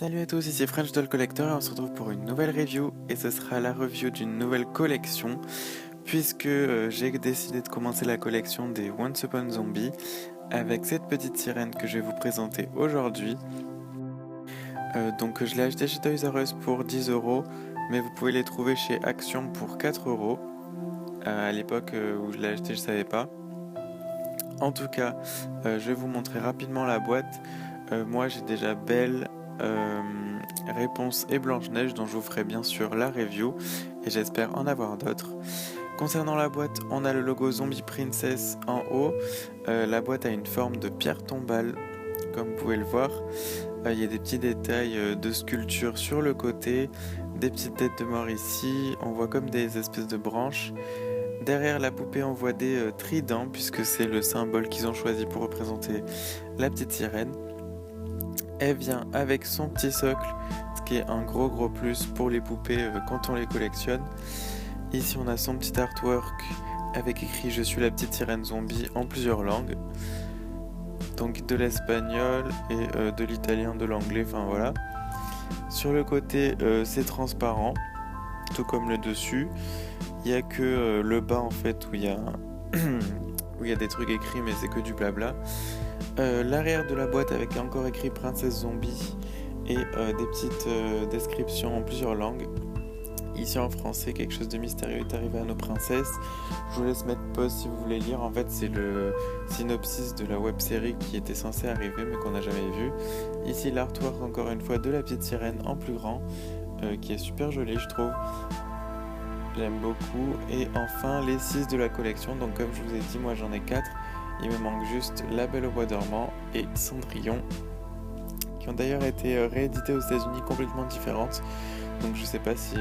Salut à tous, ici French Doll Collector et on se retrouve pour une nouvelle review et ce sera la review d'une nouvelle collection puisque j'ai décidé de commencer la collection des Once Upon Zombie avec cette petite sirène que je vais vous présenter aujourd'hui. Donc je l'ai acheté chez Toys R Us pour 10 € mais vous pouvez les trouver chez Action pour 4 €. À l'époque où je l'ai acheté je savais pas. En tout cas je vais vous montrer rapidement la boîte. Moi j'ai déjà Belle, Réponse et Blanche-Neige dont je vous ferai bien sûr la review et j'espère en avoir d'autres. Concernant la boîte, on a le logo Zombie Princess en haut. La boîte a une forme de pierre tombale comme vous pouvez le voir. Il y a des petits détails de sculpture sur le côté, des petites têtes de mort ici, on voit comme des espèces de branches. Derrière la poupée on voit des tridents puisque c'est le symbole qu'ils ont choisi pour représenter la petite sirène. Elle vient avec son petit socle, ce qui est un gros plus pour les poupées quand on les collectionne. Ici on a son petit artwork avec écrit je suis la petite sirène zombie en plusieurs langues. Donc de l'espagnol et de l'italien, de l'anglais, enfin voilà. Sur le côté c'est transparent, tout comme le dessus. Il n'y a que le bas en fait où il y a des trucs écrits mais c'est que du blabla. L'arrière de la boîte avec encore écrit Princesse Zombie et des petites descriptions en plusieurs langues. Ici en français, quelque chose de mystérieux est arrivé à nos princesses. Je vous laisse mettre pause si vous voulez lire. En fait, c'est le synopsis de la web série qui était censée arriver mais qu'on n'a jamais vu. Ici l'artwork encore une fois de la petite sirène en plus grand qui est super joli je trouve. J'aime beaucoup. Et enfin les 6 de la collection. Donc comme je vous ai dit, moi j'en ai 4. Il me manque juste La Belle au Bois dormant et Cendrillon, qui ont d'ailleurs été réédités aux États-Unis complètement différentes. Donc je sais pas si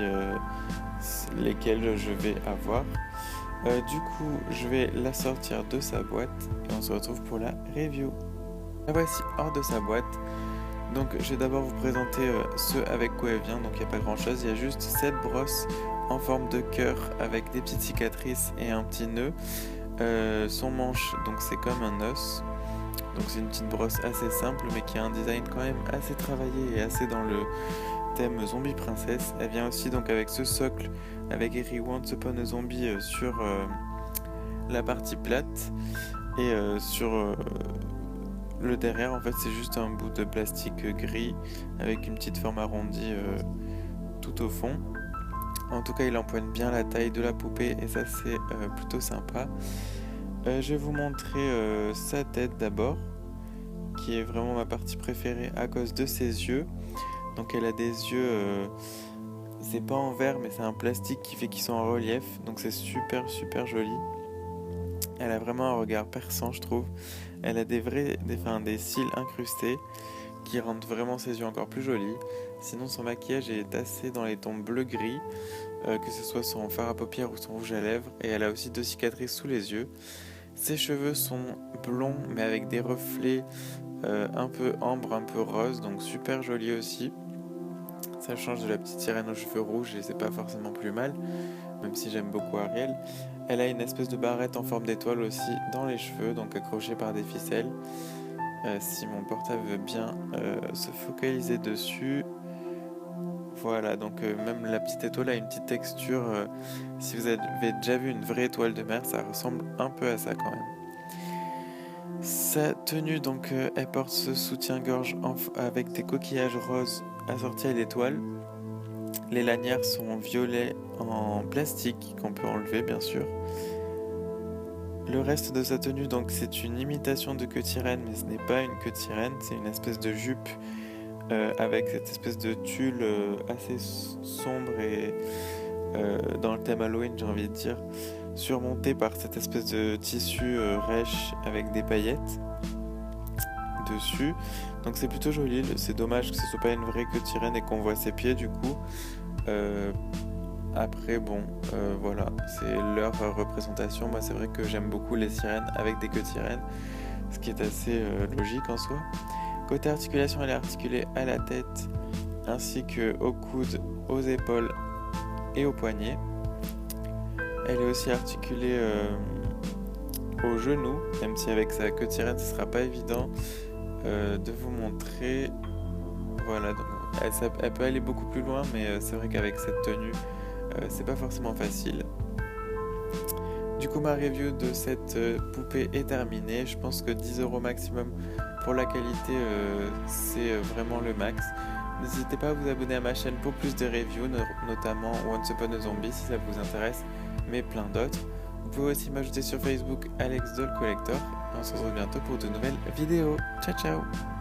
lesquelles je vais avoir. Du coup, je vais la sortir de sa boîte et on se retrouve pour la review. La voici hors de sa boîte. Donc je vais d'abord vous présenter ce avec quoi elle vient. Donc il n'y a pas grand chose, il y a juste cette brosse en forme de cœur avec des petites cicatrices et un petit nœud. Son manche, donc c'est comme un os. Donc c'est une petite brosse assez simple mais qui a un design quand même assez travaillé et assez dans le thème zombie princesse. Elle vient aussi donc avec ce socle avec écrit Once Upon a Zombie sur la partie plate et sur le derrière en fait c'est juste un bout de plastique gris avec une petite forme arrondie tout au fond. En tout cas il empoigne bien la taille de la poupée et ça c'est plutôt sympa. Je vais vous montrer sa tête d'abord, qui est vraiment ma partie préférée à cause de ses yeux. Donc elle a des yeux, c'est pas en verre mais c'est un plastique qui fait qu'ils sont en relief, donc c'est super joli. Elle a vraiment un regard perçant je trouve. Elle a des cils incrustés qui rendent vraiment ses yeux encore plus jolis. Sinon son maquillage est assez dans les tons bleu-gris, que ce soit son fard à paupières ou son rouge à lèvres, et elle a aussi 2 cicatrices sous les yeux. Ses cheveux sont blonds mais avec des reflets un peu ambre, un peu rose, donc super joli aussi. Ça change de la petite sirène aux cheveux rouges et c'est pas forcément plus mal, même si j'aime beaucoup Ariel. Elle a une espèce de barrette en forme d'étoile aussi dans les cheveux, donc accrochée par des ficelles. Si mon portable veut bien se focaliser dessus. Voilà, donc même la petite étoile a une petite texture. Si vous avez déjà vu une vraie étoile de mer, ça ressemble un peu à ça quand même. Sa tenue, donc elle porte ce soutien-gorge avec des coquillages roses assortis à l'étoile. Les lanières sont violet en plastique qu'on peut enlever bien sûr. Le reste de sa tenue, donc c'est une imitation de queue de sirène, mais ce n'est pas une queue de sirène, c'est une espèce de jupe avec cette espèce de tulle assez sombre et dans le thème Halloween j'ai envie de dire, surmontée par cette espèce de tissu rêche avec des paillettes dessus. Donc c'est plutôt joli, c'est dommage que ce soit pas une vraie queue de sirène et qu'on voit ses pieds du coup. Après bon voilà, c'est leur représentation. Moi c'est vrai que j'aime beaucoup les sirènes avec des queues de sirène, ce qui est assez logique en soi. Côté articulation, elle est articulée à la tête ainsi que aux coudes, aux épaules et aux poignets. Elle est aussi articulée aux genoux, même si avec sa queue de sirène ce sera pas évident de vous montrer. Voilà, donc Elle peut aller beaucoup plus loin, mais c'est vrai qu'avec cette tenue, c'est pas forcément facile. Du coup, ma review de cette poupée est terminée. Je pense que 10 € maximum pour la qualité, c'est vraiment le max. N'hésitez pas à vous abonner à ma chaîne pour plus de reviews, notamment Once Upon a Zombie si ça vous intéresse, mais plein d'autres. Vous pouvez aussi m'ajouter sur Facebook Alex Doll Collector. Et on se retrouve bientôt pour de nouvelles vidéos. Ciao ciao!